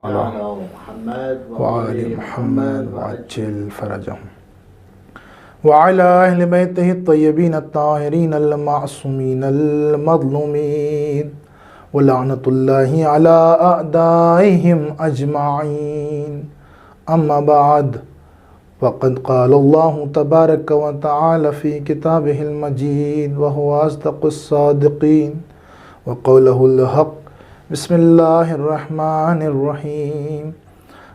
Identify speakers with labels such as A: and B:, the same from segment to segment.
A: وآل محمد وعجل فرجهم وعلى أهل بيته الطيبين الطاهرين المعصومين المظلومين ولعنة الله على أعدائهم أجمعين. أما بعد، وقد قال الله تبارك وتعالى في كتابه المجيد وهو أصدق الصادقين وقوله الحق. بسم الله الرحمن الرحيم.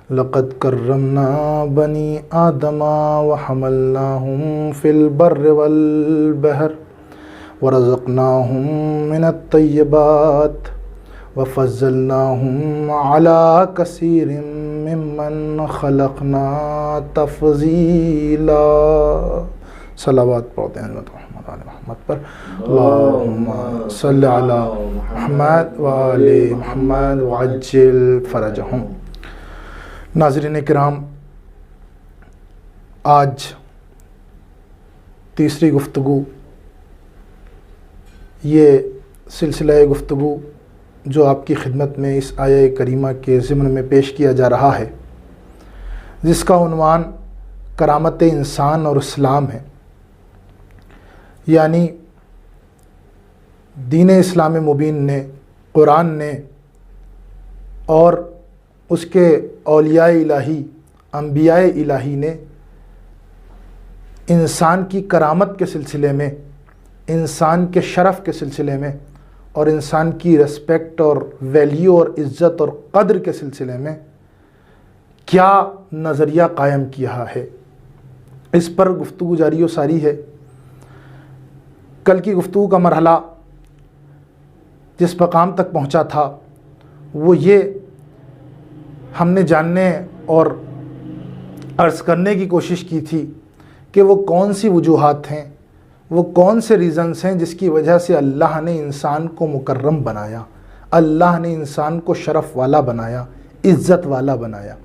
A: لقد كرمنا بني آدم وحملناهم في البر والبحر ورزقناهم من الطيبات وفضلناهم على كثير ممن خلقنا تفضیلا. صلوات پڑھتے ہیں حضرت محمد پر. اللہم صلی علی محمد وآل محمد وعجل فرجہم. ناظرین کرام، آج تیسری گفتگو، یہ سلسلہ گفتگو جو آپ کی خدمت میں اس آیہ کریمہ کے ضمن میں پیش کیا جا رہا ہے، جس کا عنوان کرامت انسان اور اسلام ہے. یعنی دین اسلام مبین نے، قرآن نے اور اس کے اولیاء الہی، انبیاء الہی نے انسان کی کرامت کے سلسلے میں، انسان کے شرف کے سلسلے میں اور انسان کی رسپیکٹ اور ویلیو اور عزت اور قدر کے سلسلے میں کیا نظریہ قائم کیا ہے، اس پر گفتگو جاری و ساری ہے. کل کی گفتگو کا مرحلہ جس مقام تک پہنچا تھا وہ یہ ہم نے جاننے اور عرض کرنے کی کوشش کی تھی کہ وہ کون سی وجوہات ہیں، وہ کون سے ریزنز ہیں جس کی وجہ سے اللہ نے انسان کو مکرم بنایا، اللہ نے انسان کو شرف والا بنایا، عزت والا بنایا.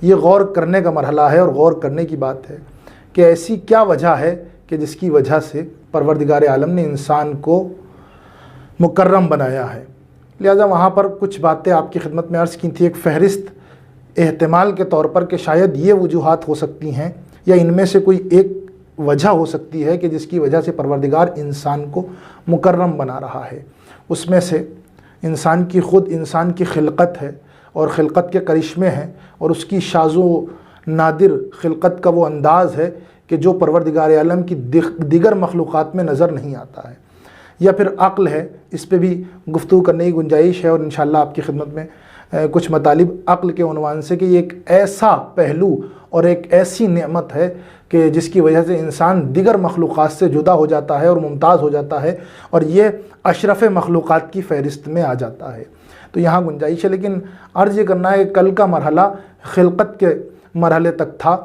A: یہ غور کرنے کا مرحلہ ہے اور غور کرنے کی بات ہے کہ ایسی کیا وجہ ہے کہ جس کی وجہ سے پروردگار عالم نے انسان کو مکرم بنایا ہے. لہذا وہاں پر کچھ باتیں آپ کی خدمت میں عرض کی تھی، ایک فہرست احتمال کے طور پر کہ شاید یہ وجوہات ہو سکتی ہیں یا ان میں سے کوئی ایک وجہ ہو سکتی ہے کہ جس کی وجہ سے پروردگار انسان کو مکرم بنا رہا ہے. اس میں سے انسان کی خود انسان کی خلقت ہے اور خلقت کے کرشمے ہیں اور اس کی شاذ و نادر خلقت کا وہ انداز ہے کہ جو پروردگار عالم کی دیگر مخلوقات میں نظر نہیں آتا ہے. یا پھر عقل ہے، اس پہ بھی گفتگو کرنے کی گنجائش ہے اور انشاءاللہ آپ کی خدمت میں کچھ مطالب عقل کے عنوان سے کہ یہ ایک ایسا پہلو اور ایک ایسی نعمت ہے کہ جس کی وجہ سے انسان دیگر مخلوقات سے جدا ہو جاتا ہے اور ممتاز ہو جاتا ہے اور یہ اشرف مخلوقات کی فہرست میں آ جاتا ہے. تو یہاں گنجائش ہے، لیکن عرض یہ کرنا ہے کہ کل کا مرحلہ خلقت کے مرحلے تک تھا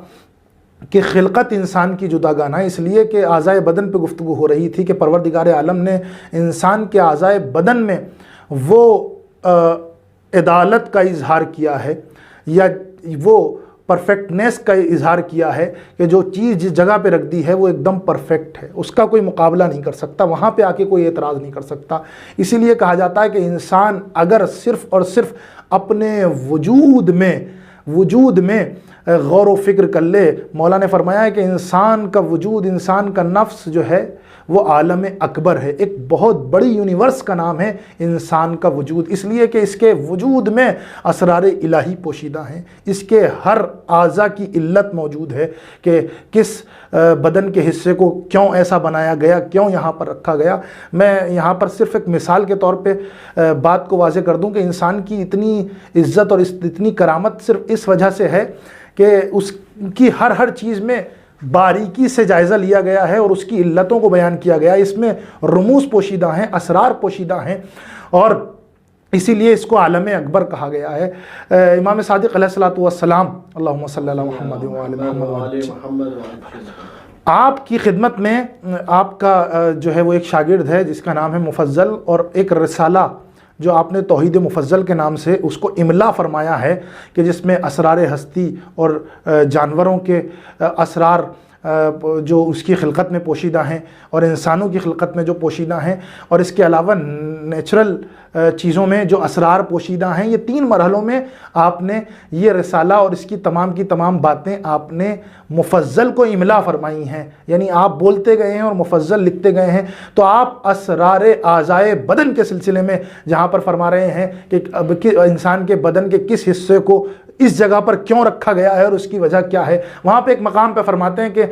A: کہ خلقت انسان کی جداگانہ، اس لیے کہ اعضائے بدن پہ گفتگو ہو رہی تھی کہ پروردگار عالم نے انسان کے اعضائے بدن میں وہ عدالت کا اظہار کیا ہے یا وہ پرفیکٹنیس کا اظہار کیا ہے کہ جو چیز جس جگہ پہ رکھ دی ہے وہ ایک دم پرفیکٹ ہے، اس کا کوئی مقابلہ نہیں کر سکتا، وہاں پہ آ کے کوئی اعتراض نہیں کر سکتا. اسی لیے کہا جاتا ہے کہ انسان اگر صرف اور صرف اپنے وجود میں غور و فکر کر لے، مولا نے فرمایا ہے کہ انسان کا وجود، انسان کا نفس جو ہے وہ عالم اکبر ہے، ایک بہت بڑی یونیورس کا نام ہے انسان کا وجود، اس لیے کہ اس کے وجود میں اسرار الہی پوشیدہ ہیں. اس کے ہر اعضاء کی علت موجود ہے کہ کس بدن کے حصے کو کیوں ایسا بنایا گیا، کیوں یہاں پر رکھا گیا. میں یہاں پر صرف ایک مثال کے طور پہ بات کو واضح کر دوں کہ انسان کی اتنی عزت اور اتنی کرامت صرف اس وجہ سے ہے کہ اس کی ہر چیز میں باریکی سے جائزہ لیا گیا ہے اور اس کی علتوں کو بیان کیا گیا ہے. اس میں رموز پوشیدہ ہیں، اسرار پوشیدہ ہیں اور اسی لیے اس کو عالم اکبر کہا گیا ہے. امام صادق علیہ الصلوۃ والسلام، اللہم صلی علی محمد وعلی محمد، آپ کی خدمت میں آپ کا جو ہے وہ ایک شاگرد ہے جس کا نام ہے مفضل، اور ایک رسالہ جو آپ نے توحید مفضل کے نام سے اس کو املا فرمایا ہے کہ جس میں اسرار ہستی اور جانوروں کے اسرار جو اس کی خلقت میں پوشیدہ ہیں اور انسانوں کی خلقت میں جو پوشیدہ ہیں، اور اس کے علاوہ نیچرل چیزوں میں جو اسرار پوشیدہ ہیں، یہ 3 مرحلوں میں آپ نے یہ رسالہ اور اس کی تمام باتیں آپ نے مفصل کو املا فرمائی ہیں، یعنی آپ بولتے گئے ہیں اور مفصل لکھتے گئے ہیں۔ تو آپ اسرار اعضائے بدن کے سلسلے میں جہاں پر فرما رہے ہیں کہ انسان کے بدن کے کس حصے کو اس جگہ پر کیوں رکھا گیا ہے اور اس کی وجہ کیا ہے، وہاں پہ ایک مقام پہ فرماتے ہیں کہ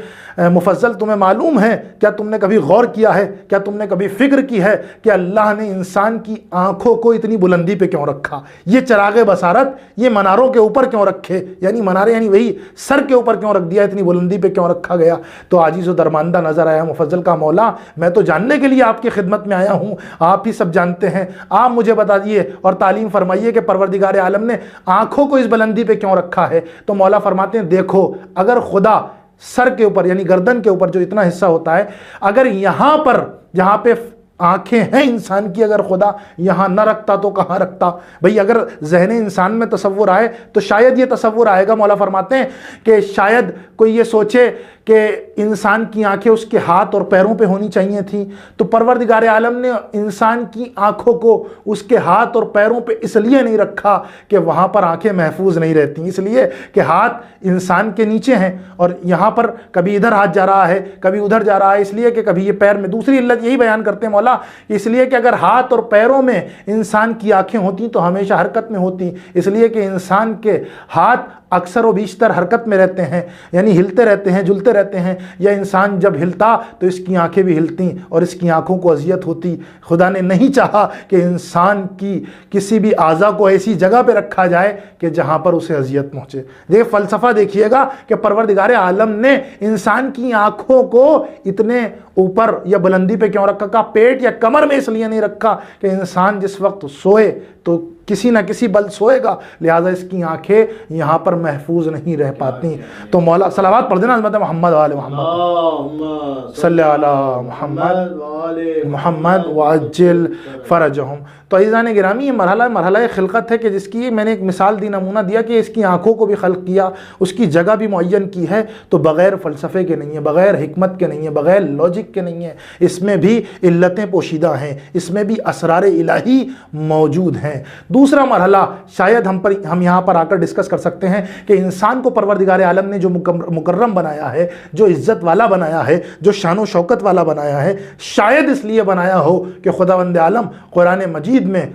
A: مفصل تمہیں معلوم ہے، کیا تم نے کبھی غور کیا ہے، کیا تم نے کبھی فکر کی ہے کہ اللہ نے انسان کی آنکھوں کو اتنی بلندی پہ کیوں رکھا، یہ چراغ بصارت یہ مناروں کے اوپر کیوں رکھے، یعنی منارے یعنی وہی سر کے اوپر کیوں رکھ دیا، اتنی بلندی پہ کیوں رکھا گیا۔ تو عاجز و درماندہ نظر آیا مفضل کا مولا، میں تو جاننے کے لیے آپ کی خدمت میں آیا ہوں، آپ ہی سب جانتے ہیں، آپ مجھے بتا دیے اور تعلیم فرمائیے کہ پروردگار عالم نے آنکھوں کو اس بلندی پہ کیوں رکھا ہے۔ تو مولا فرماتے ہیں دیکھو، اگر خدا سر کے اوپر یعنی گردن کے اوپر جو اتنا حصہ ہوتا ہے، اگر یہاں پر جہاں پہ آنکھیں ہیں انسان کی، اگر خدا یہاں نہ رکھتا تو کہاں رکھتا؟ بھئی اگر ذہن انسان میں تصور آئے تو شاید یہ تصور آئے گا، مولا فرماتے ہیں کہ شاید کوئی یہ سوچے کہ انسان کی آنکھیں اس کے ہاتھ اور پیروں پہ ہونی چاہیے تھیں، تو پروردگار عالم نے انسان کی آنکھوں کو اس کے ہاتھ اور پیروں پہ اس لیے نہیں رکھا کہ وہاں پر آنکھیں محفوظ نہیں رہتی، اس لیے کہ ہاتھ انسان کے نیچے ہیں اور یہاں پر کبھی ادھر ہاتھ جا رہا ہے کبھی ادھر جا رہا ہے، اس لیے کہ کبھی یہ پیر میں، دوسری علت یہی بیان کرتے ہیں مولا، اس لیے کہ اگر ہاتھ اور پیروں میں انسان کی آنکھیں ہوتی تو ہمیشہ حرکت میں ہوتی، اس لیے کہ انسان کے ہاتھ اکثر و بیشتر حرکت میں رہتے ہیں، یعنی ہلتے رہتے ہیں، جلتے رہتے ہیں، یا انسان جب ہلتا تو اس کی آنکھیں بھی ہلتی اور اس کی آنکھوں کو اذیت ہوتی۔ خدا نے نہیں چاہا کہ انسان کی کسی بھی اعضاء کو ایسی جگہ پہ رکھا جائے کہ جہاں پر اسے اذیت پہنچے۔ دیکھیں فلسفہ دیکھیے گا کہ پروردگار عالم نے انسان کی آنکھوں کو اتنے اوپر یا بلندی پہ کیوں رکھا، پیٹ یا کمر میں اس لیے نہیں رکھا کہ انسان جس وقت سوئے تو کسی نہ کسی بل سوئے گا، لہٰذا اس کی آنکھیں یہاں پر محفوظ نہیں رہ پاتی۔ تو مولا صلوات پڑھ دینا حضرت محمد وآل محمد صلی علی محمد محمد وعجل فرجہم۔ تو عزیزان گرامی، یہ مرحلہ خلقت ہے کہ جس کی میں نے ایک مثال دی، نمونہ دیا کہ اس کی آنکھوں کو بھی خلق کیا، اس کی جگہ بھی معین کی ہے، تو بغیر فلسفے کے نہیں ہے، بغیر حکمت کے نہیں ہے، بغیر لاجک کے نہیں ہے، اس میں بھی علتیں پوشیدہ ہیں، اس میں بھی اسرار الہی موجود ہیں۔ دوسرا مرحلہ شاید ہم یہاں پر آ کر ڈسکس کر سکتے ہیں کہ انسان کو پروردگار عالم نے جو مکرم بنایا ہے، جو عزت والا بنایا ہے، جو شان و شوکت والا بنایا ہے، شاید اس لیے بنایا ہو کہ خداوند عالم قرآن مجید میں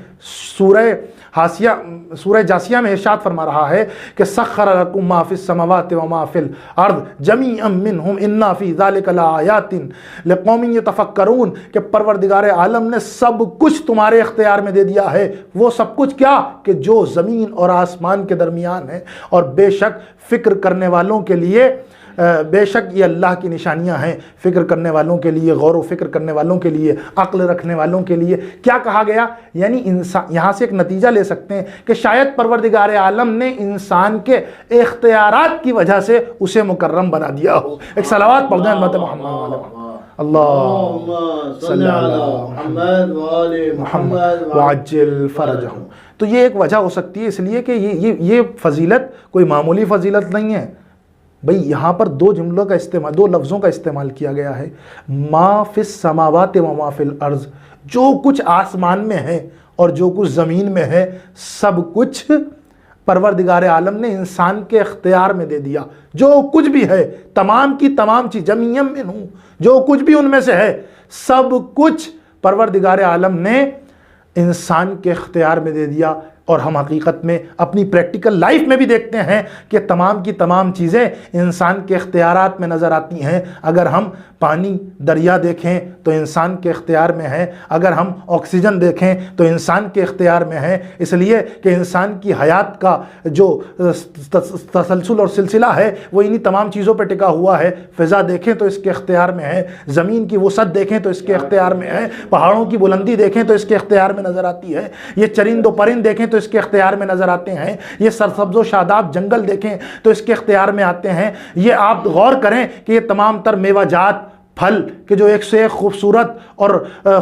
A: سورہ جاسیہ میں ارشاد فرما رہا ہے کہ سخر لکم ما فی السماوات و ما فی الارض جمیعا منہم ان فی ذلک لآیات لقوم یتفکرون، کہ پروردگار عالم نے سب کچھ تمہارے اختیار میں دے دیا ہے۔ وہ سب کچھ کیا کہ جو زمین اور آسمان کے درمیان ہے، اور بے شک فکر کرنے والوں کے لیے، بے شک یہ اللہ کی نشانیاں ہیں فکر کرنے والوں کے لیے، غور و فکر کرنے والوں کے لیے، عقل رکھنے والوں کے لیے۔ کیا کہا گیا؟ یعنی انسان یہاں سے ایک نتیجہ لے سکتے ہیں کہ شاید پروردگار عالم نے انسان کے اختیارات کی وجہ سے اسے مکرم بنا دیا ہو۔ ایک صلوات پڑھ دیں حضرت محمد اللہم صلی علی محمد وعجل فرجہم۔ تو یہ ایک وجہ ہو سکتی ہے، اس لیے کہ یہ فضیلت کوئی معمولی فضیلت نہیں ہے۔ بھئی یہاں پر دو لفظوں کا استعمال کیا گیا ہے، ما فی السماوات و ما فی الارض، جو کچھ آسمان میں ہے اور جو کچھ زمین میں ہے، سب کچھ پروردگار عالم نے انسان کے اختیار میں دے دیا۔ جو کچھ بھی ہے، تمام کی تمام چیز، جمیعا منہ، جو کچھ بھی ان میں سے ہے، سب کچھ پروردگار عالم نے انسان کے اختیار میں دے دیا۔ اور ہم حقیقت میں اپنی پریکٹیکل لائف میں بھی دیکھتے ہیں کہ تمام کی تمام چیزیں انسان کے اختیارات میں نظر آتی ہیں۔ اگر ہم پانی دریا دیکھیں تو انسان کے اختیار میں ہے، اگر ہم آکسیجن دیکھیں تو انسان کے اختیار میں ہے، اس لیے کہ انسان کی حیات کا جو تسلسل اور سلسلہ ہے وہ انہی تمام چیزوں پہ ٹکا ہوا ہے۔ فضا دیکھیں تو اس کے اختیار میں ہے، زمین کی وسعت دیکھیں تو اس کے اختیار میں ہے، پہاڑوں کی بلندی دیکھیں تو اس کے اختیار میں نظر آتی ہے، یہ چرند و پرند دیکھیں تو اس کے اختیار میں نظر آتے ہیں، یہ سرسبز و شاداب جنگل دیکھیں تو اس کے اختیار میں آتے ہیں۔ یہ آپ غور کریں کہ یہ تمام تر میوہ جات پھل کہ جو ایک سے ایک خوبصورت اور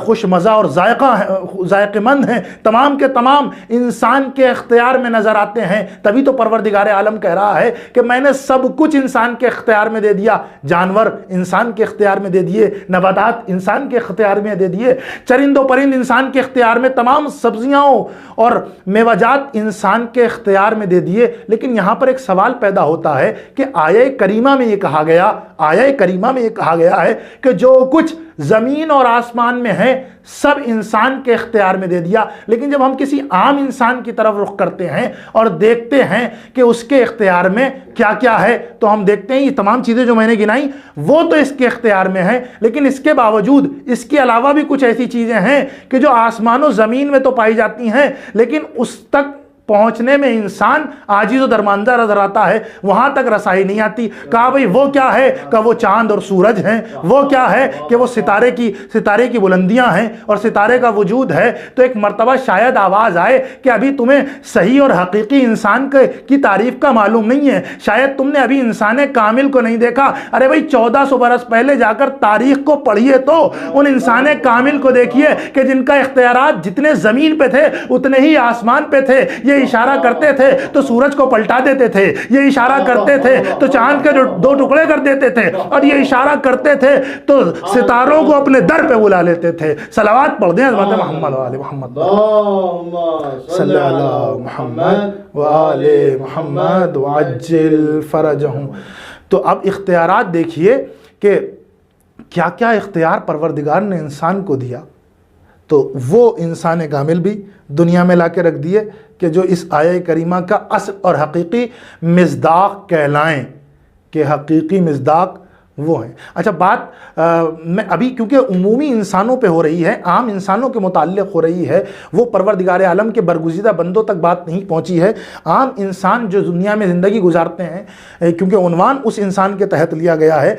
A: خوش مزہ اور ذائقہ مند ہیں، تمام کے تمام انسان کے اختیار میں نظر آتے ہیں۔ تبھی تو پروردگار عالم کہہ رہا ہے کہ میں نے سب کچھ انسان کے اختیار میں دے دیا، جانور انسان کے اختیار میں دے دیے، نباتات انسان کے اختیار میں دے دیے، چرند و پرند انسان کے اختیار میں، تمام سبزیاں اور میوہ جات انسان کے اختیار میں دے دیے۔ لیکن یہاں پر ایک سوال پیدا ہوتا ہے کہ آیہ کریمہ میں یہ کہا گیا ہے کہ جو کچھ زمین اور آسمان میں ہے سب انسان کے اختیار میں دے دیا، لیکن جب ہم کسی عام انسان کی طرف رخ کرتے ہیں اور دیکھتے ہیں کہ اس کے اختیار میں کیا کیا ہے، تو ہم دیکھتے ہیں یہ تمام چیزیں جو میں نے گنائی وہ تو اس کے اختیار میں ہیں، لیکن اس کے باوجود اس کے علاوہ بھی کچھ ایسی چیزیں ہیں کہ جو آسمان و زمین میں تو پائی جاتی ہیں، لیکن اس تک پہنچنے میں انسان عاجز و درماندہ نظر آتا ہے، وہاں تک رسائی نہیں آتی۔ کہا بھئی وہ کیا ہے؟ کہ وہ چاند اور سورج ہیں۔ وہ کیا ہے؟ کہ وہ ستارے کی بلندیاں ہیں اور ستارے کا وجود ہے۔ تو ایک مرتبہ شاید آواز آئے کہ ابھی تمہیں صحیح اور حقیقی انسان کی تعریف کا معلوم نہیں ہے، شاید تم نے ابھی انسان کامل کو نہیں دیکھا۔ ارے بھئی 1400 برس پہلے جا کر تاریخ کو پڑھیے، تو ان انسان کامل کو دیکھیے کہ جن کا اختیارات جتنے زمین پہ تھے اتنے ہی آسمان پہ تھے۔ یہ اشارہ کرتے تھے تو سورج کو پلٹا دیتے تھے، یہ اشارہ کرتے تھے تو چاند کے دو ٹکڑے کر دیتے تھے، اور یہ اشارہ کرتے تھے تو ستاروں کو اپنے در پہ بلا لیتے تھے۔ صلوات پڑھ دیں حضرت محمد و آل محمد، صلی اللہ محمد و آل محمد وعجل فرجہم۔ تو اب اختیارات دیکھیے کہ کیا کیا اختیار پروردگار نے انسان کو دیا، تو وہ انسان کامل بھی دنیا میں لا کے رکھ دیے کہ جو اس آیہ کریمہ کا اصل اور حقیقی مصداق کہلائیں، کہ حقیقی مصداق وہ ہیں۔ اچھا، بات میں ابھی کیونکہ عمومی انسانوں پہ ہو رہی ہے، عام انسانوں کے متعلق ہو رہی ہے، وہ پروردگار عالم کے برگزیدہ بندوں تک بات نہیں پہنچی ہے۔ عام انسان جو دنیا میں زندگی گزارتے ہیں، کیونکہ عنوان اس انسان کے تحت لیا گیا ہے،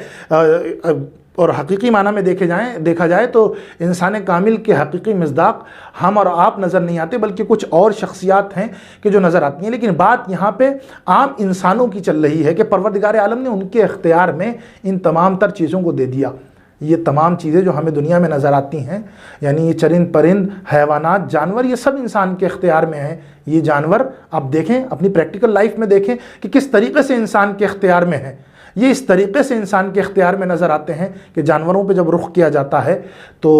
A: اور حقیقی معنی میں دیکھا جائے تو انسان کامل کے حقیقی مصداق ہم اور آپ نظر نہیں آتے، بلکہ کچھ اور شخصیات ہیں کہ جو نظر آتی ہیں۔ لیکن بات یہاں پہ عام انسانوں کی چل رہی ہے کہ پروردگار عالم نے ان کے اختیار میں ان تمام تر چیزوں کو دے دیا۔ یہ تمام چیزیں جو ہمیں دنیا میں نظر آتی ہیں، یعنی یہ چرند پرند، حیوانات، جانور، یہ سب انسان کے اختیار میں ہیں۔ یہ جانور آپ دیکھیں، اپنی پریکٹیکل لائف میں دیکھیں کہ کس طریقے سے انسان کے اختیار میں ہیں۔ یہ اس طریقے سے انسان کے اختیار میں نظر آتے ہیں کہ جانوروں پہ جب رخ کیا جاتا ہے تو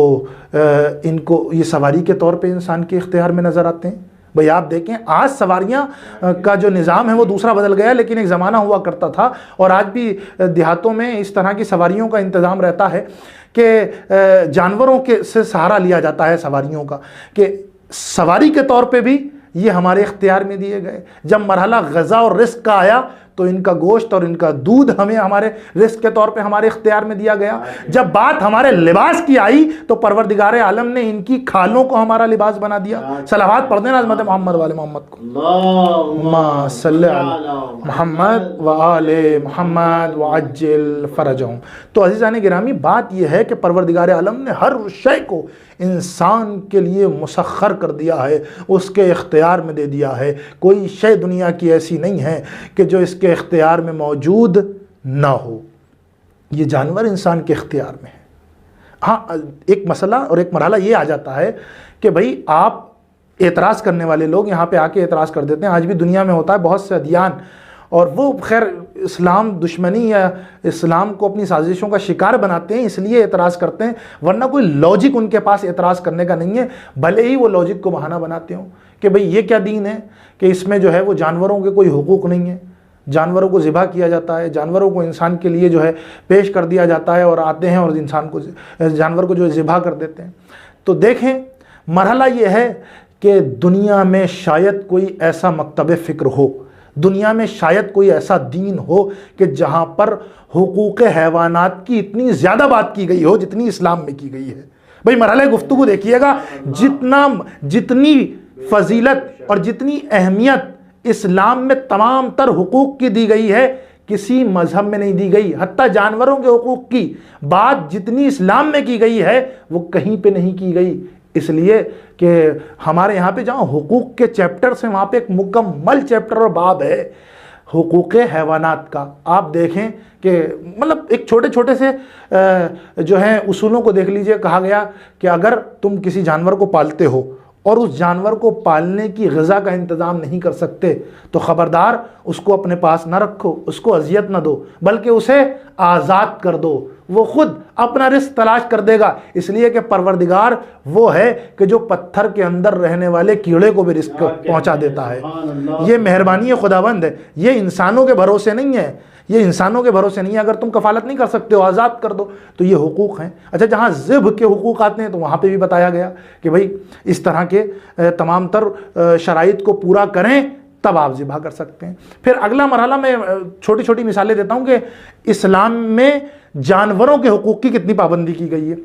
A: ان کو یہ سواری کے طور پہ انسان کے اختیار میں نظر آتے ہیں۔ بھئی آپ دیکھیں، آج سواریاں کا جو نظام ہے وہ دوسرا بدل گیا، لیکن ایک زمانہ ہوا کرتا تھا، اور آج بھی دیہاتوں میں اس طرح کی سواریوں کا انتظام رہتا ہے کہ جانوروں سے سہارا لیا جاتا ہے سواریوں کا، کہ سواری کے طور پہ بھی یہ ہمارے اختیار میں دیے گئے۔ جب مرحلہ غذا اور رزق کا آیا تو ان کا گوشت اور ان کا دودھ ہمیں ہمارے رزق کے طور پہ ہمارے اختیار میں دیا گیا۔ جب بات ہمارے لباس کی آئی تو پروردگار عالم نے ان کی کھالوں کو ہمارا لباس بنا دیا۔ صلوات پڑھ دینا حضرت محمد والے محمد کو، اللہم صلی علی محمد وآل محمد وعجل فرجہم۔ تو عزیزان گرامی، بات یہ ہے کہ پروردگار عالم نے ہر شے کو انسان کے لیے مسخر کر دیا ہے، اس کے اختیار میں دے دیا ہے۔ کوئی شے دنیا کی ایسی نہیں ہے کہ جو اس کے اختیار میں موجود نہ ہو۔ یہ جانور انسان کے اختیار میں ہے۔ ہاں، ایک مسئلہ اور ایک مرحلہ یہ آ جاتا ہے کہ بھئی آپ اعتراض کرنے والے لوگ یہاں پہ آ کے اعتراض کر دیتے ہیں۔ آج بھی دنیا میں ہوتا ہے، بہت سے ادیان، اور وہ خیر اسلام دشمنی یا اسلام کو اپنی سازشوں کا شکار بناتے ہیں، اس لیے اعتراض کرتے ہیں، ورنہ کوئی لاجک ان کے پاس اعتراض کرنے کا نہیں ہے، بھلے ہی وہ لاجک کو بہانہ بناتے ہوں کہ بھئی یہ کیا دین ہے کہ اس میں جو ہے وہ جانوروں کے کوئی حقوق نہیں ہے، جانوروں کو ذبح کیا جاتا ہے، جانوروں کو انسان کے لیے جو ہے پیش کر دیا جاتا ہے، اور آتے ہیں اور جانور کو جو ذبح کر دیتے ہیں۔ تو دیکھیں، مرحلہ یہ ہے کہ دنیا میں شاید کوئی ایسا مکتب فکر ہو، دنیا میں شاید کوئی ایسا دین ہو کہ جہاں پر حقوق حیوانات کی اتنی زیادہ بات کی گئی ہو جتنی اسلام میں کی گئی ہے۔ بھئی مرحلہ گفتگو دیکھیے گا، جتنی فضیلت اور جتنی اہمیت اسلام میں تمام تر حقوق کی دی گئی ہے، کسی مذہب میں نہیں دی گئی۔ حتیٰ جانوروں کے حقوق کی بات جتنی اسلام میں کی گئی ہے وہ کہیں پہ نہیں کی گئی، اس لیے کہ ہمارے یہاں پہ جہاں حقوق کے چیپٹرز ہیں وہاں پہ ایک مکمل چیپٹر اور باب ہے حقوق حیوانات کا آپ دیکھیں کہ مطلب ایک چھوٹے چھوٹے سے جو ہیں اصولوں کو دیکھ لیجئے. کہا گیا کہ اگر تم کسی جانور کو پالتے ہو اور اس جانور کو پالنے کی غذا کا انتظام نہیں کر سکتے تو خبردار اس کو اپنے پاس نہ رکھو، اس کو اذیت نہ دو، بلکہ اسے آزاد کر دو، وہ خود اپنا رزق تلاش کر دے گا. اس لیے کہ پروردگار وہ ہے کہ جو پتھر کے اندر رہنے والے کیڑے کو بھی رزق پہنچا دیتا ہے. یہ مہربانی خداوند ہے، یہ انسانوں کے بھروسے نہیں ہے، یہ انسانوں کے بھروسے نہیں ہے. اگر تم کفالت نہیں کر سکتے ہو آزاد کر دو. تو یہ حقوق ہیں. اچھا، جہاں ذبح کے حقوق آتے ہیں تو وہاں پہ بھی بتایا گیا کہ بھئی اس طرح کے تمام تر شرائط کو پورا کریں تب آپ ذبح کر سکتے ہیں. پھر اگلا مرحلہ میں چھوٹی چھوٹی مثالیں دیتا ہوں کہ اسلام میں جانوروں کے حقوق کی کتنی پابندی کی گئی ہے.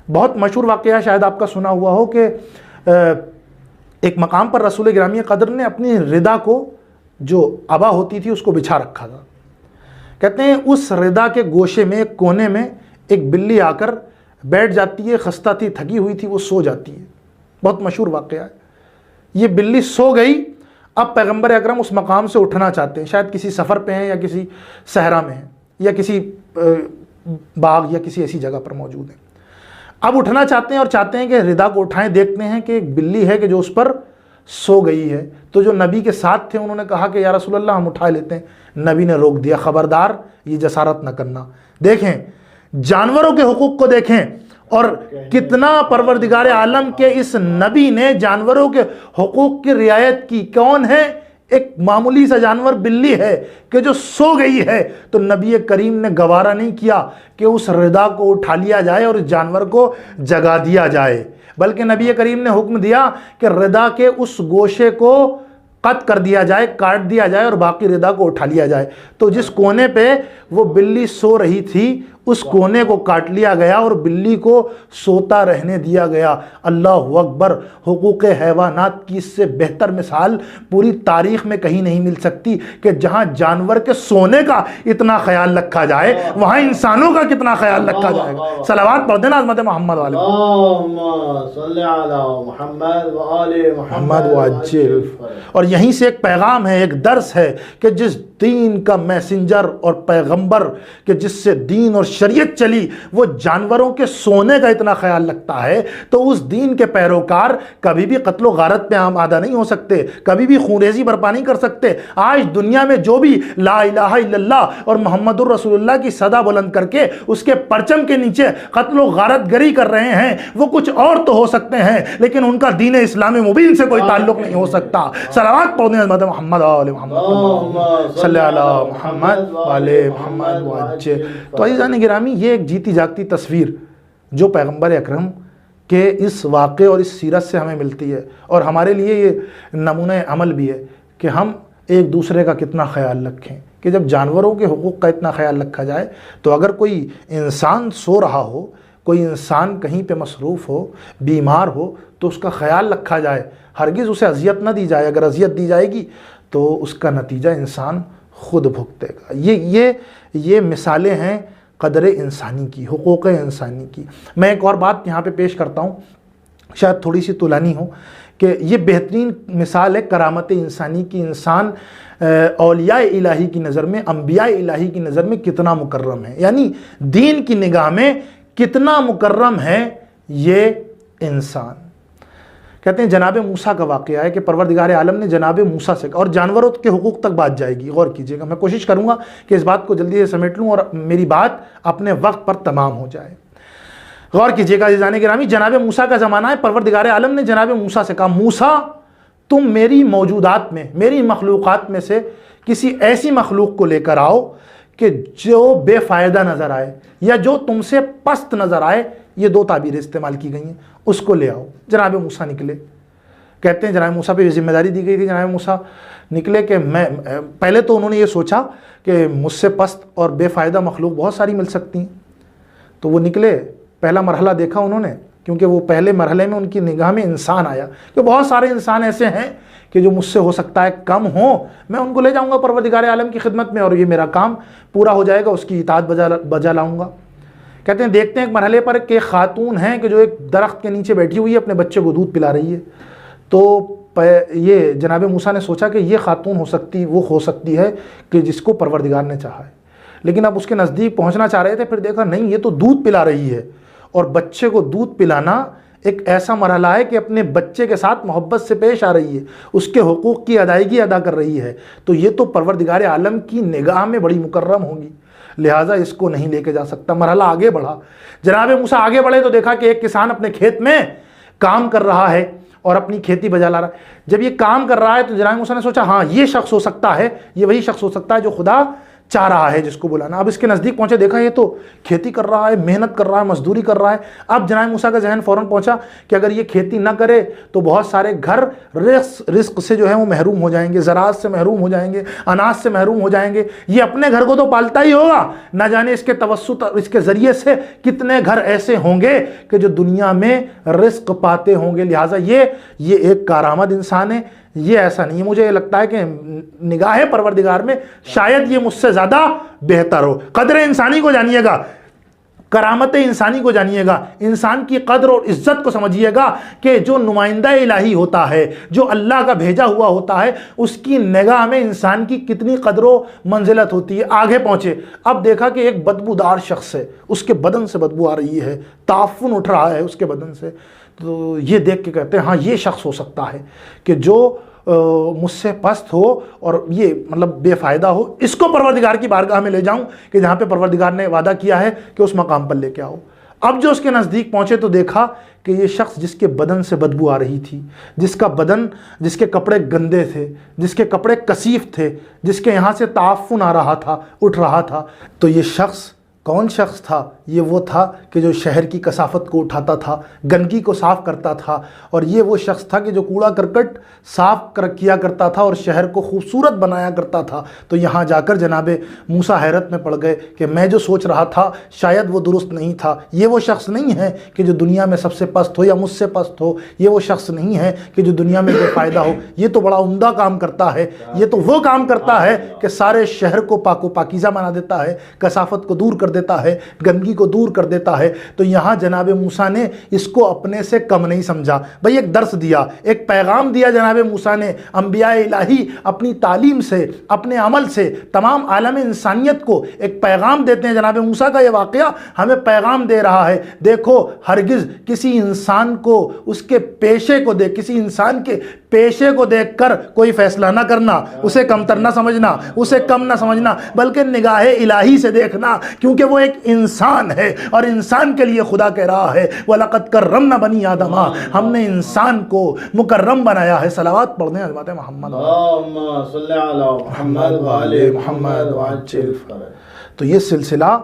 A: بہت مشہور واقعہ شاید آپ کا سنا ہوا ہو کہ ایک مقام پر رسول گرامی قدر نے اپنی ردا کو جو عبا ہوتی تھی اس کو بچھا رکھا تھا. کہتے ہیں اس ردا کے گوشے میں ایک کونے میں ایک بلی آ کر بیٹھ جاتی ہے. خستہ تھی، تھکی ہوئی تھی، وہ سو جاتی ہے. بہت مشہور واقعہ ہے. یہ بلی سو گئی. اب پیغمبر اکرم اس مقام سے اٹھنا چاہتے ہیں، شاید کسی سفر پہ ہیں یا کسی صحرا میں ہیں یا کسی باغ یا کسی ایسی جگہ پر موجود ہیں. اب اٹھنا چاہتے ہیں اور چاہتے ہیں کہ ردا کو اٹھائیں. دیکھتے ہیں کہ ایک بلی ہے کہ جو اس پر سو گئی ہے. تو جو نبی کے ساتھ تھے انہوں نے کہا کہ یا رسول اللہ ہم اٹھا لیتے ہیں. نبی نے روک دیا، خبردار یہ جسارت نہ کرنا. دیکھیں جانوروں کے حقوق کو دیکھیں اور کتنا پروردگار عالم کے اس نبی نے جانوروں کے حقوق کی رعایت کی. کون ہے؟ ایک معمولی سا جانور بلی ہے کہ جو سو گئی ہے. تو نبی کریم نے گوارا نہیں کیا کہ اس ردا کو اٹھا لیا جائے اور اس جانور کو جگا دیا جائے، بلکہ نبی کریم نے حکم دیا کہ ردا کے اس گوشے کو قطع کر دیا جائے، کاٹ دیا جائے اور باقی ردا کو اٹھا لیا جائے. تو جس کونے پہ وہ بلی سو رہی تھی اس کونے کو کاٹ لیا گیا اور بلی کو سوتا رہنے دیا گیا. اللہ اکبر. حقوق حیوانات کی اس سے بہتر مثال پوری تاریخ میں کہیں نہیں مل سکتی کہ جہاں جانور کے سونے کا اتنا خیال رکھا جائے وہاں انسانوں کا کتنا خیال رکھا جائے گا. صلوات پڑھ دینا عظمت محمد والے محمد وعجل. اور یہیں سے ایک پیغام ہے، ایک درس ہے کہ جس دین کا میسنجر اور پیغمبر کہ جس سے دین اور شریعت چلی وہ جانوروں کے سونے کا اتنا خیال رکھتا ہے تو اس دین کے پیروکار کبھی بھی قتل و غارت پہ آمادہ نہیں ہو سکتے، کبھی بھی خونریزی برپا نہیں کر سکتے. آج دنیا میں جو بھی لا الہ الا اللہ اور محمد الرسول اللہ کی صدا بلند کر کے اس کے پرچم کے نیچے قتل و غارت گری کر رہے ہیں وہ کچھ اور تو ہو سکتے ہیں لیکن ان کا دین اسلام مبین سے کوئی تعلق نہیں ہو سکتا. صلوات پڑھیں حضرت محمد آل محمد صلی اللہ محمد والے محمد وعجل. تو عزیزان گرامی یہ ایک جیتی جاگتی تصویر جو پیغمبر اکرم کہ اس واقعے اور اس سیرت سے ہمیں ملتی ہے اور ہمارے لیے یہ نمونہ عمل بھی ہے کہ ہم ایک دوسرے کا کتنا خیال رکھیں کہ جب جانوروں کے حقوق کا اتنا خیال رکھا جائے تو اگر کوئی انسان سو رہا ہو، کوئی انسان کہیں پہ مصروف ہو، بیمار ہو تو اس کا خیال رکھا جائے. ہرگز اسے اذیت نہ دی جائے. اگر اذیت دی جائے گی تو اس کا نتیجہ انسان خود بھگتے گا. یہ مثالیں ہیں قدر انسانی کی، حقوق انسانی کی. میں ایک اور بات یہاں پہ پیش کرتا ہوں، شاید تھوڑی سی طولانی ہو، کہ یہ بہترین مثال ہے کرامت انسانی کی. انسان اولیاء الہی کی نظر میں، انبیاء الہی کی نظر میں کتنا مکرم ہے، یعنی دین کی نگاہ میں کتنا مکرم ہے یہ انسان. کہتے ہیں جناب موسیٰ کا واقعہ ہے کہ پروردگار عالم نے جناب موسیٰ سے، اور جانوروں کے حقوق تک بات جائے گی، غور کیجئے گا. میں کوشش کروں گا کہ اس بات کو جلدی سے سمیٹ لوں اور میری بات اپنے وقت پر تمام ہو جائے. غور کیجئے گا عزیزان گرامی، جناب موسیٰ کا زمانہ ہے. پروردگار عالم نے جناب موسیٰ سے کہا موسیٰ تم میری موجودات میں، میری مخلوقات میں سے کسی ایسی مخلوق کو لے کر آؤ کہ جو بے فائدہ نظر آئے یا جو تم سے پست نظر آئے. یہ دو تعبیریں استعمال کی گئی ہیں. اس کو لے آؤ. جناب موسیٰ نکلے. کہتے ہیں جناب موسیٰ پہ یہ ذمہ داری دی گئی تھی. جناب موسیٰ نکلے کہ میں پہلے تو انہوں نے یہ سوچا کہ مجھ سے پست اور بے فائدہ مخلوق بہت ساری مل سکتی ہیں. تو وہ نکلے. پہلا مرحلہ دیکھا انہوں نے، کیونکہ وہ پہلے مرحلے میں ان کی نگاہ میں انسان آیا کہ بہت سارے انسان ایسے ہیں کہ جو مجھ سے ہو سکتا ہے کم ہوں، میں ان کو لے جاؤں گا پروردگار عالم کی خدمت میں اور یہ میرا کام پورا ہو جائے گا، اس کی اطاعت بجا لاؤں گا. کہتے ہیں دیکھتے ہیں ایک مرحلے پر کہ خاتون ہیں کہ جو ایک درخت کے نیچے بیٹھی ہوئی ہے، اپنے بچے کو دودھ پلا رہی ہے. تو یہ جناب موسیٰ نے سوچا کہ یہ خاتون وہ ہو سکتی ہے کہ جس کو پروردگار نے چاہا ہے، لیکن اب اس کے نزدیک پہنچنا چاہ رہے تھے، پھر دیکھا نہیں یہ تو دودھ پلا رہی ہے، اور بچے کو دودھ پلانا ایک ایسا مرحلہ ہے کہ اپنے بچے کے ساتھ محبت سے پیش آ رہی ہے، اس کے حقوق کی ادائیگی ادا کر رہی ہے، تو یہ تو پروردگار عالم کی نگاہ میں بڑی مکرم ہوگی، لہٰذا اس کو نہیں لے کے جا سکتا۔ مرحلہ آگے بڑھا، جناب موسیٰ آگے بڑھے تو دیکھا کہ ایک کسان اپنے کھیت میں کام کر رہا ہے اور اپنی کھیتی بجا لا رہا ہے۔ جب یہ کام کر رہا ہے تو جناب موسیٰ نے سوچا ہاں یہ شخص ہو سکتا ہے، یہ وہی شخص ہو سکتا ہے جو خدا چاہ رہا ہے جس کو بلانا۔ اب اس کے نزدیک پہنچے، دیکھا یہ تو کھیتی کر رہا ہے، محنت کر رہا ہے، مزدوری کر رہا ہے۔ اب جناب موسیٰ کا ذہن فوراً پہنچا کہ اگر یہ کھیتی نہ کرے تو بہت سارے گھر رزق سے جو ہے وہ محروم ہو جائیں گے، زراعت سے محروم ہو جائیں گے، اناج سے محروم ہو جائیں گے۔ یہ اپنے گھر کو تو پالتا ہی ہوگا، نہ جانے اس کے توسط اس کے ذریعے سے کتنے گھر ایسے ہوں گے کہ جو دنیا میں رزق پاتے ہوں گے، لہٰذا یہ ایک کارآمد انسان ہے، یہ ایسا نہیں ہے۔ مجھے یہ لگتا ہے کہ نگاہ پروردگار میں شاید یہ مجھ سے زیادہ بہتر ہو۔ قدر انسانی کو جانیے گا، کرامت انسانی کو جانیے گا، انسان کی قدر اور عزت کو سمجھیے گا کہ جو نمائندہ الہی ہوتا ہے، جو اللہ کا بھیجا ہوا ہوتا ہے، اس کی نگاہ میں انسان کی کتنی قدر و منزلت ہوتی ہے۔ آگے پہنچے، اب دیکھا کہ ایک بدبودار شخص ہے، اس کے بدن سے بدبو آ رہی ہے، تعفن اٹھ رہا ہے اس کے بدن سے، تو یہ دیکھ کے کہتے ہیں ہاں یہ شخص ہو سکتا ہے کہ جو مجھ سے پست ہو اور یہ مطلب بے فائدہ ہو، اس کو پروردگار کی بارگاہ میں لے جاؤں کہ جہاں پہ پروردگار نے وعدہ کیا ہے کہ اس مقام پر لے کے آؤ۔ اب جو اس کے نزدیک پہنچے تو دیکھا کہ یہ شخص جس کے بدن سے بدبو آ رہی تھی، جس کے کپڑے گندے تھے، جس کے کپڑے کثیف تھے، جس کے یہاں سے تعفن آ رہا تھا، اٹھ رہا تھا، تو یہ شخص کون شخص تھا؟ یہ وہ تھا کہ جو شہر کی کثافت کو اٹھاتا تھا، گندگی کو صاف کرتا تھا، اور یہ وہ شخص تھا کہ جو کوڑا کرکٹ صاف کیا کرتا تھا اور شہر کو خوبصورت بنایا کرتا تھا۔ تو یہاں جا کر جناب موسیٰ حیرت میں پڑ گئے کہ میں جو سوچ رہا تھا شاید وہ درست نہیں تھا، یہ وہ شخص نہیں ہے کہ جو دنیا میں سب سے پست ہو یا مجھ سے پست ہو، یہ وہ شخص نہیں ہے کہ جو دنیا میں بے فائدہ ہو، یہ تو بڑا عمدہ کام کرتا ہے، یہ تو وہ کام کرتا ہے کہ سارے شہر کو پاک و پاکیزہ بنا دیتا ہے، کثافت کو دور کر دیتا ہے، گندگی کو دور کر دیتا ہے۔ تو یہاں جناب موسیٰ نے اس کو اپنے سے کم نہیں سمجھا، بھئی ایک درس دیا، ایک پیغام دیا جناب موسیٰ نے۔ انبیاء الہی اپنی تعلیم سے، اپنے عمل سے تمام عالم انسانیت کو ایک پیغام دیتے ہیں۔ جناب موسیٰ کا یہ واقعہ ہمیں پیغام دے رہا ہے، دیکھو ہرگز کسی انسان کو اس کے پیشے کو کسی انسان کے پیشے کو دیکھ کر کوئی فیصلہ نہ کرنا، اسے کمتر نہ سمجھنا، اسے کم نہ سمجھنا، بلکہ نگاہ الہی سے دیکھنا، کیونکہ وہ ایک انسان ہے اور انسان کے لیے خدا کہہ رہا ہے وَلَقَدْ كَرَّمْنَا بَنِي آدَمَ، ہم نے انسان کو مکرم بنایا ہے۔ صلوات پڑھنے ہیں حضرت محمد
B: اللہم صلی علی محمد وعلی محمد وعجل۔
A: تو یہ سلسلہ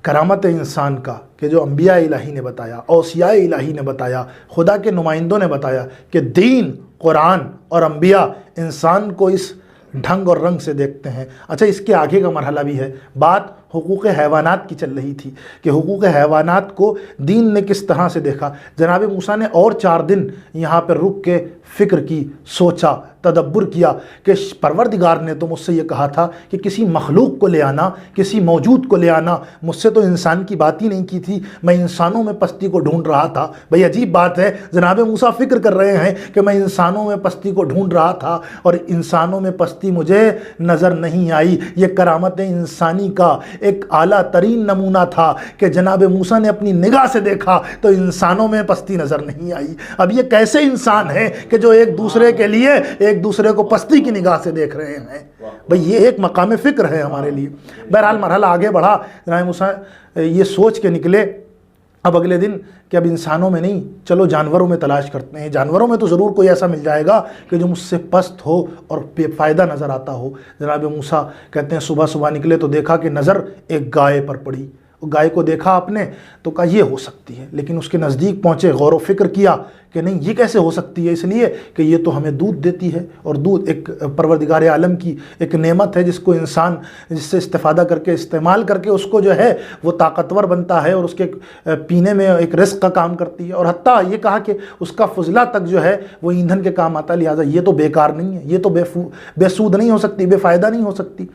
A: کرامت انسان کا کہ جو انبیاء الہی نے بتایا، اوصیاء الہی نے بتایا، خدا کے نمائندوں نے بتایا کہ دین، قرآن اور انبیاء انسان کو اس ڈھنگ اور رنگ سے دیکھتے ہیں۔ اچھا، اس کے آگے کا مرحلہ بھی ہے، بات حقوق حیوانات کی چل رہی تھی کہ حقوق حیوانات کو دین نے کس طرح سے دیکھا۔ جناب موسیٰ نے اور 4 دن یہاں پر رک کے فکر کی، سوچا، تدبر کیا کہ پروردگار نے تو مجھ سے یہ کہا تھا کہ کسی مخلوق کو لے آنا، کسی موجود کو لے آنا، مجھ سے تو انسان کی بات ہی نہیں کی تھی، میں انسانوں میں پستی کو ڈھونڈ رہا تھا۔ بھئی عجیب بات ہے، جناب موسیٰ فکر کر رہے ہیں کہ میں انسانوں میں پستی کو ڈھونڈ رہا تھا اور انسانوں میں پستی مجھے نظر نہیں آئی۔ یہ کرامت انسانی کا ایک اعلیٰ ترین نمونہ تھا کہ جناب موسیٰ نے اپنی نگاہ سے دیکھا تو انسانوں میں پستی نظر نہیں آئی۔ اب یہ کیسے انسان ہے کہ جو ایک دوسرے کے لیے ایک دوسرے کو پستی کی نگاہ سے دیکھ رہے ہیں؟ بھئی یہ ایک مقام فکر ہے ہمارے لیے۔ بہرحال مرحلہ آگے بڑھا، جناب موسیٰ یہ سوچ کے نکلے اب اگلے دن کہ اب انسانوں میں نہیں، چلو جانوروں میں تلاش کرتے ہیں، جانوروں میں تو ضرور کوئی ایسا مل جائے گا کہ جو مجھ سے پست ہو اور بے فائدہ نظر آتا ہو۔ جناب موسیٰ کہتے ہیں صبح صبح نکلے تو دیکھا کہ نظر ایک گائے پر پڑی، گائے کو دیکھا آپ نے تو کہا یہ ہو سکتی ہے، لیکن اس کے نزدیک پہنچے، غور و فکر کیا کہ نہیں یہ کیسے ہو سکتی ہے، اس لیے کہ یہ تو ہمیں دودھ دیتی ہے، اور دودھ ایک پروردگار عالم کی ایک نعمت ہے جس کو انسان جس سے استفادہ کر کے استعمال کر کے اس کو جو ہے وہ طاقتور بنتا ہے اور اس کے پینے میں ایک رزق کا کام کرتی ہے، اور حتیٰ یہ کہا کہ اس کا فضلہ تک جو ہے وہ ایندھن کے کام آتا ہے، لہٰذا یہ تو بیکار نہیں ہے، یہ تو بے سود نہیں ہو سکتی، بے فائدہ نہیں ہو سکتی۔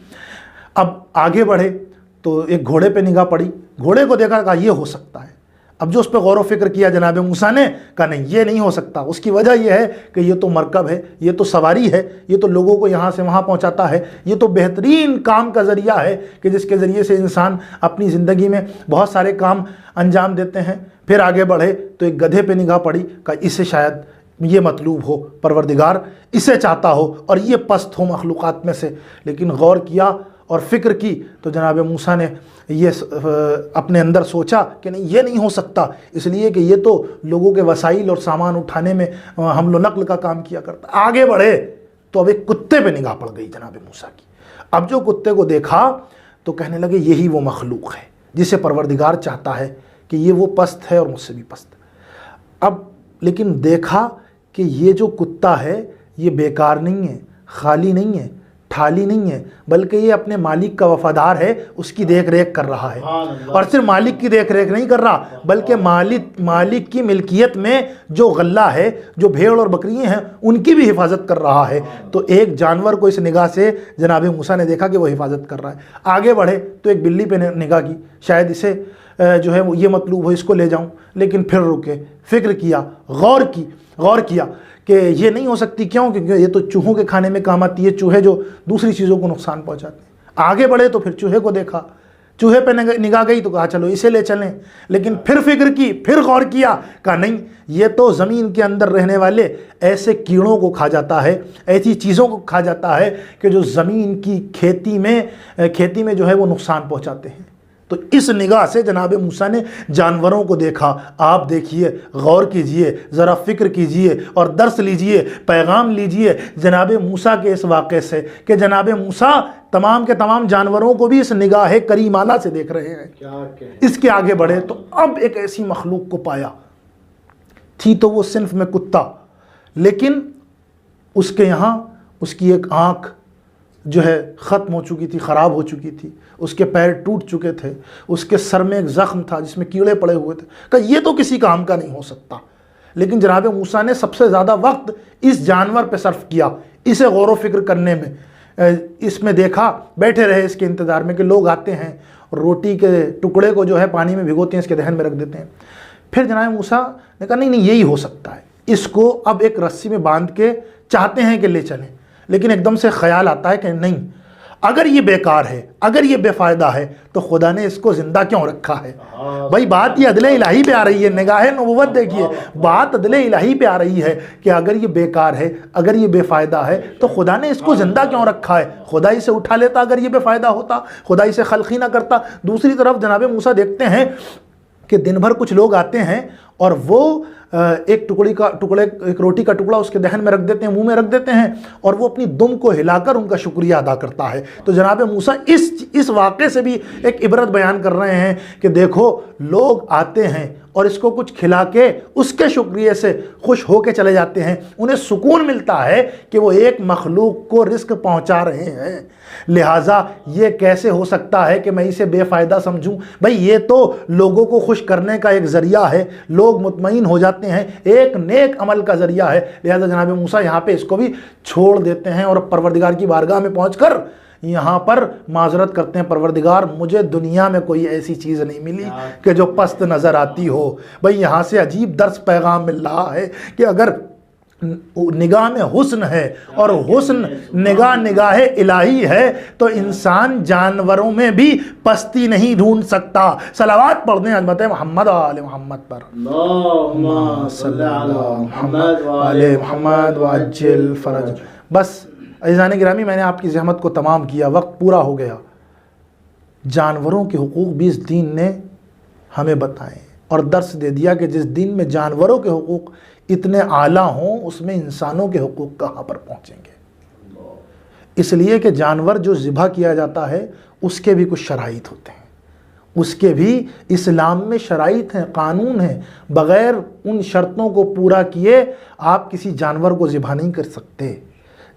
A: اب آگے بڑھے تو ایک گھوڑے پہ نگاہ پڑی، گھوڑے کو دیکھا کہا یہ ہو سکتا ہے۔ اب جو اس پہ غور و فکر کیا جناب موسیٰ نے کہا نہیں یہ نہیں ہو سکتا، اس کی وجہ یہ ہے کہ یہ تو مرکب ہے، یہ تو سواری ہے، یہ تو لوگوں کو یہاں سے وہاں پہنچاتا ہے، یہ تو بہترین کام کا ذریعہ ہے کہ جس کے ذریعے سے انسان اپنی زندگی میں بہت سارے کام انجام دیتے ہیں۔ پھر آگے بڑھے تو ایک گدھے پہ نگاہ پڑی کہ اسے شاید یہ مطلوب ہو، پروردگار اسے چاہتا ہو اور یہ پست ہو مخلوقات میں سے۔ لیکن غور کیا اور فکر کی تو جناب موسیٰ نے یہ اپنے اندر سوچا کہ نہیں یہ نہیں ہو سکتا، اس لیے کہ یہ تو لوگوں کے وسائل اور سامان اٹھانے میں حمل و نقل کا کام کیا کرتا۔ آگے بڑھے تو اب ایک کتے پہ نگاہ پڑ گئی جناب موسیٰ کی۔ اب جو کتے کو دیکھا تو کہنے لگے یہی وہ مخلوق ہے جسے پروردگار چاہتا ہے کہ یہ وہ پست ہے اور مجھ سے بھی پست ہے۔ اب لیکن دیکھا کہ یہ جو کتا ہے یہ بیکار نہیں ہے، خالی نہیں ہے، ٹھالی نہیں ہے، بلکہ یہ اپنے مالک کا وفادار ہے، اس کی دیکھ ریکھ کر رہا ہے۔ اور صرف مالک کی دیکھ ریکھ نہیں کر رہا بلکہ مالک کی ملکیت میں جو غلہ ہے، جو بھیڑ اور بکریاں ہیں، ان کی بھی حفاظت کر رہا ہے۔ تو ایک جانور کو اس نگاہ سے جناب موسیٰ نے دیکھا کہ وہ حفاظت کر رہا ہے۔ آگے بڑھے تو ایک بلی پہ نگاہ کی، شاید اسے جو ہے وہ یہ مطلوب ہو، اس کو لے جاؤں۔ لیکن پھر رکے، فکر کیا، غور کیا کہ یہ نہیں ہو سکتی۔ کیوں؟ کیونکہ یہ تو چوہوں کے کھانے میں کام آتی ہے، چوہے جو دوسری چیزوں کو نقصان پہنچاتے ہیں۔ آگے بڑھے تو پھر چوہے کو دیکھا، چوہے پہ نگاہ گئی تو کہا چلو اسے لے چلیں۔ لیکن پھر فکر کی، پھر غور کیا، کہا نہیں یہ تو زمین کے اندر رہنے والے ایسے کیڑوں کو کھا جاتا ہے، ایسی چیزوں کو کھا جاتا ہے کہ جو زمین کی کھیتی میں جو ہے وہ نقصان پہنچاتے ہیں۔ تو اس نگاہ سے جناب موسیٰ نے جانوروں کو دیکھا۔ آپ دیکھیے، غور کیجئے، ذرا فکر کیجئے اور درس لیجئے، پیغام لیجئے جناب موسیٰ کے اس واقعے سے کہ جناب موسیٰ تمام کے تمام جانوروں کو بھی اس نگاہ کریمانہ سے دیکھ رہے ہیں۔ اس کے آگے بڑھے تو اب ایک ایسی مخلوق کو پایا، تھی تو وہ صنف میں کتا، لیکن اس کے یہاں اس کی ایک آنکھ جو ہے ختم ہو چکی تھی، خراب ہو چکی تھی، اس کے پیر ٹوٹ چکے تھے، اس کے سر میں ایک زخم تھا جس میں کیڑے پڑے ہوئے تھے۔ کہ یہ تو کسی کام کا نہیں ہو سکتا۔ لیکن جناب موسیٰ نے سب سے زیادہ وقت اس جانور پہ صرف کیا، اسے غور و فکر کرنے میں۔ اس میں دیکھا، بیٹھے رہے اس کے انتظار میں کہ لوگ آتے ہیں اور روٹی کے ٹکڑے کو جو ہے پانی میں بھگوتے ہیں، اس کے دہن میں رکھ دیتے ہیں۔ پھر جناب موسیٰ نے کہا نہیں یہی ہو سکتا ہے، اس کو اب ایک رسی میں باندھ کے چاہتے ہیں کہ لے چلیں۔ لیکن ایک دم سے خیال آتا ہے کہ نہیں، اگر یہ بیکار ہے، اگر یہ بے فائدہ ہے تو خدا نے اس کو زندہ کیوں رکھا ہے؟ بھائی بات یہ عدل الہی پہ آ رہی ہے، نگاہ نبوت دیکھیے، بات عدل الہی پہ آ رہی ہے کہ اگر یہ بیکار ہے، اگر یہ بے فائدہ ہے تو خدا نے اس کو زندہ کیوں رکھا ہے؟ خدا اسے اٹھا لیتا اگر یہ بے فائدہ ہوتا، خدا اسے خلق ہی نہ کرتا۔ دوسری طرف جناب موسیٰ دیکھتے ہیں کہ دن بھر کچھ لوگ آتے ہیں اور وہ ایک روٹی کا ٹکڑا اس کے دہن میں رکھ دیتے ہیں، منہ میں رکھ دیتے ہیں، اور وہ اپنی دم کو ہلا کر ان کا شکریہ ادا کرتا ہے۔ تو جناب موسیٰ اس واقعے سے بھی ایک عبرت بیان کر رہے ہیں کہ دیکھو لوگ آتے ہیں اور اس کو کچھ کھلا کے اس کے شکریہ سے خوش ہو کے چلے جاتے ہیں، انہیں سکون ملتا ہے کہ وہ ایک مخلوق کو رزق پہنچا رہے ہیں۔ لہٰذا یہ کیسے ہو سکتا ہے کہ میں اسے بے فائدہ سمجھوں؟ بھائی یہ تو لوگوں کو خوش کرنے کا ایک ذریعہ ہے، لوگ مطمئن ہو جاتے ہیں، ایک نیک عمل کا ذریعہ ہے۔ لہٰذا جناب موسیٰ یہاں پہ اس کو بھی چھوڑ دیتے ہیں اور پروردگار کی بارگاہ میں پہنچ کر یہاں پر معذرت کرتے ہیں، پروردگار مجھے دنیا میں کوئی ایسی چیز نہیں ملی کہ جو پست نظر آتی ہو۔ بھائی یہاں سے عجیب درس پیغام مل رہا ہے کہ اگر نگاہ میں حسن ہے اور حسن نگاہ الہی ہے تو انسان جانوروں میں بھی پستی نہیں ڈھونڈ سکتا۔ صلوات پڑھ دیں حضرت محمد و آل محمد پر۔
B: اللہم صلی علی محمد و آل
A: محمد وعجل فرج۔ بس عزیزان گرامی، میں نے آپ کی زحمت کو تمام کیا، وقت پورا ہو گیا۔ جانوروں کے حقوق بھی اس دین نے ہمیں بتائے اور درس دے دیا کہ جس دین میں جانوروں کے حقوق اتنے اعلیٰ ہوں اس میں انسانوں کے حقوق کہاں پر پہنچیں گے۔ اس لیے کہ جانور جو ذبح کیا جاتا ہے اس کے بھی کچھ شرائط ہوتے ہیں، اس کے بھی اسلام میں شرائط ہیں، قانون ہیں۔ بغیر ان شرطوں کو پورا کیے آپ کسی جانور کو ذبح نہیں کر سکتے۔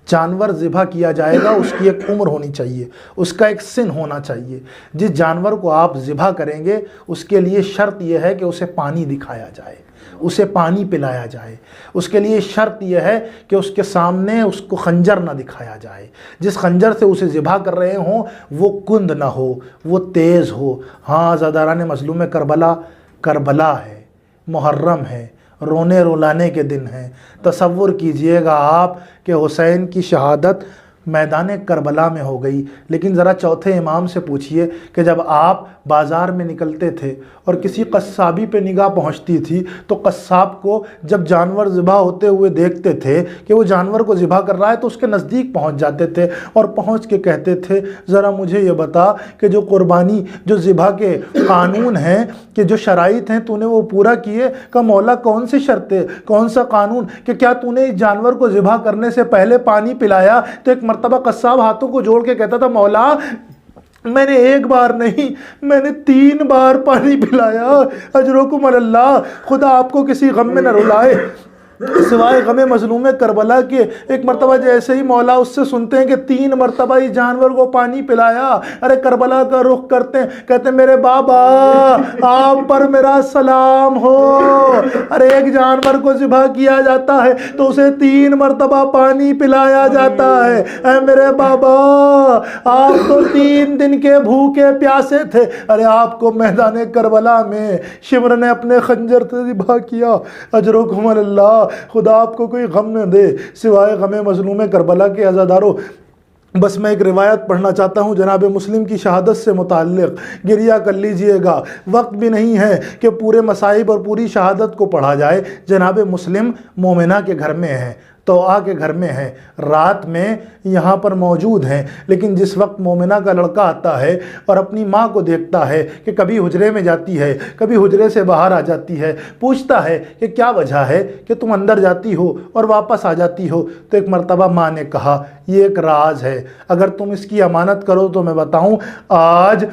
A: جانور ذبح کیا جائے گا اس کی ایک عمر ہونی چاہیے، اس کا ایک سن ہونا چاہیے۔ جس جانور کو آپ ذبح کریں گے اس کے لیے شرط یہ ہے کہ اسے پانی دکھایا جائے، اسے پانی پلایا جائے۔ اس کے لیے شرط یہ ہے کہ اس کے سامنے اس کو خنجر نہ دکھایا جائے، جس خنجر سے اسے ذبح کر رہے ہوں وہ کند نہ ہو، وہ تیز ہو۔ ہاں عزاداران مظلوم کربلا کربلا ہے، محرم ہے، رونے رلانے کے دن ہیں۔ تصور کیجئے گا آپ کہ حسین کی شہادت میدان کربلا میں ہو گئی، لیکن ذرا چوتھے امام سے پوچھئے کہ جب آپ بازار میں نکلتے تھے اور کسی قصابی پہ نگاہ پہنچتی تھی تو قصاب کو جب جانور ذبح ہوتے ہوئے دیکھتے تھے کہ وہ جانور کو ذبح کر رہا ہے تو اس کے نزدیک پہنچ جاتے تھے اور پہنچ کے کہتے تھے ذرا مجھے یہ بتا کہ جو قربانی، جو ذبح کے قانون ہیں، کہ جو شرائط ہیں تو نے وہ پورا کیے؟ کہ مولا کون سی شرطیں، کون سا قانون، کہ کیا تو نے اس جانور کو ذبح کرنے سے پہلے پانی پلایا؟ تو ایک مرتبہ قصاب ہاتھوں کو جوڑ کے کہتا تھا مولا میں نے ایک بار نہیں، میں نے 3 بار پانی پلایا۔ اجرکم اللہ، خدا آپ کو کسی غم میں نہ رلائے سوائے غم مظلوم کربلا کے۔ ایک مرتبہ جیسے ہی مولا اس سے سنتے ہیں کہ 3 مرتبہ اس جانور کو پانی پلایا، ارے کربلا کا رخ کرتے ہیں، کہتے ہیں میرے بابا آپ پر میرا سلام ہو، ارے ایک جانور کو ذبح کیا جاتا ہے تو اسے 3 مرتبہ پانی پلایا جاتا ہے، اے میرے بابا آپ تو 3 دن کے بھوکے پیاسے تھے، ارے آپ کو میدان کربلا میں شمر نے اپنے خنجر سے ذبح کیا۔ اجرکم اللہ، خدا آپ کو کوئی غم نہ دے سوائے غم مظلوم کربلا کے۔ عزادارو، بس میں ایک روایت پڑھنا چاہتا ہوں جناب مسلم کی شہادت سے متعلق، گریہ کر لیجئے گا، وقت بھی نہیں ہے کہ پورے مصائب اور پوری شہادت کو پڑھا جائے۔ جناب مسلم مومنہ کے گھر میں ہیں، توآ کے گھر میں ہیں، رات میں یہاں پر موجود ہیں، لیکن جس وقت مومنہ کا لڑکا آتا ہے اور اپنی ماں کو دیکھتا ہے کہ کبھی حجرے میں جاتی ہے، کبھی حجرے سے باہر آ جاتی ہے، پوچھتا ہے کہ کیا وجہ ہے کہ تم اندر جاتی ہو اور واپس آ جاتی ہو، تو ایک مرتبہ ماں نے کہا یہ ایک راز ہے، اگر تم اس کی امانت کرو تو میں بتاؤں، آج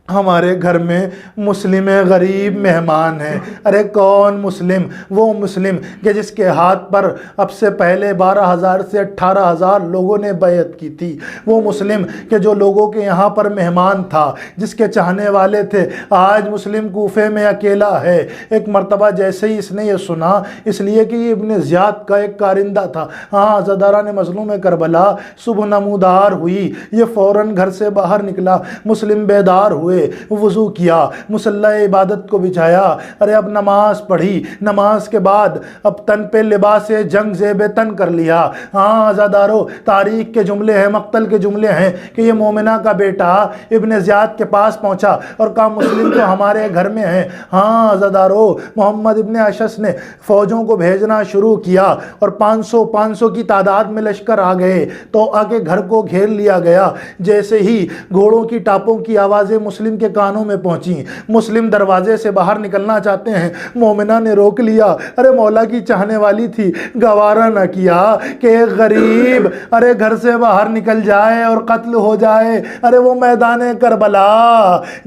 A: ہمارے گھر میں مسلم غریب مہمان ہیں۔ ارے کون مسلم؟ وہ مسلم کہ جس کے ہاتھ پر اب سے پہلے 12,000 سے 18,000 لوگوں نے بیعت کی تھی، وہ مسلم کہ جو لوگوں کے یہاں پر مہمان تھا، جس کے چاہنے والے تھے، آج مسلم کوفے میں اکیلا ہے۔ ایک مرتبہ جیسے ہی اس نے یہ سنا، اس لیے کہ یہ ابن زیاد کا ایک کارندہ تھا، ہاں عزاداران مظلوم کربلا، صبح نمودار ہوئی، یہ فوراً گھر سے باہر نکلا، مسلم بیدار ہوئے، وضو کیا، مصلی عبادت کو بچھایا، ارے اب نماز پڑھی، نماز کے بعد اب تن پہ لباس جنگ زیب تن کر لیا۔ ہاں عزادارو، تاریخ کے جملے ہیں، مقتل کے جملے ہیں کہ یہ مومنہ کا بیٹا ابن زیاد کے پاس پہنچا اور کہا مسلم تو ہمارے گھر میں ہیں۔ ہاں عزادارو، محمد ابن اشعث نے فوجوں کو بھیجنا شروع کیا اور 500 کی تعداد میں لشکر آ گئے تو آ کے گھر کو گھیر لیا گیا۔ جیسے ہی گھوڑوں کی ٹاپوں کی آوازیں مسلم کے کانوں میں پہنچی، مسلم دروازے سے باہر نکلنا چاہتے ہیں، مومنہ نے روک لیا۔ ارے مولا کی چاہنے والی تھی، گوارا نہ کیا کہ ایک غریب ارے گھر سے باہر نکل جائے اور قتل ہو جائے۔ ارے وہ میدان کربلا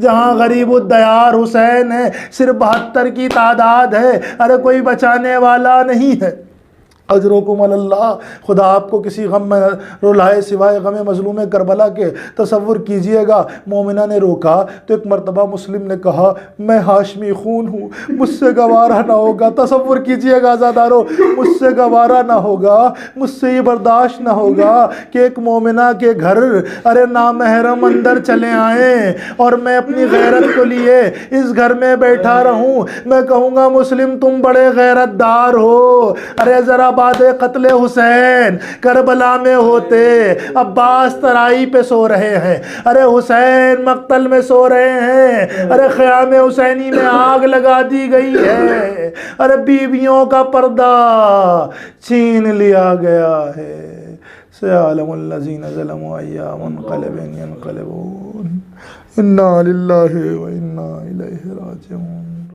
A: جہاں غریب الدیار حسین ہے، صرف 72 کی تعداد ہے، ارے کوئی بچانے والا نہیں ہے۔ اجرکم اللہ، خدا آپ کو کسی غم میں رلائے سوائے غم مظلوم کربلا کے۔ تصور کیجئے گا، مومنہ نے روکا تو ایک مرتبہ مسلم نے کہا میں ہاشمی خون ہوں، مجھ سے گوارا نہ ہوگا۔ تصور کیجئے گا عزادارو، مجھ سے گوارا نہ ہوگا، مجھ سے یہ برداشت نہ ہوگا کہ ایک مومنہ کے گھر ارے نامحرم اندر چلے آئیں اور میں اپنی غیرت کو لیے اس گھر میں بیٹھا رہوں۔ میں کہوں گا مسلم تم بڑے غیرت دار ہو، ارے ذرا بعد قتل حسین کربلا میں ہوتے، عباس ترائی پہ سو رہے ہیں، ارے حسین مقتل میں سو رہے ہیں، ارے خیام حسینی میں آگ لگا دی گئی ہے، ارے بیویوں کا پردہ چھین لیا گیا ہے۔ سیعلم الذین ظلموا ای منقلب ینقلبون، انا للہ و انا الیہ راجعون۔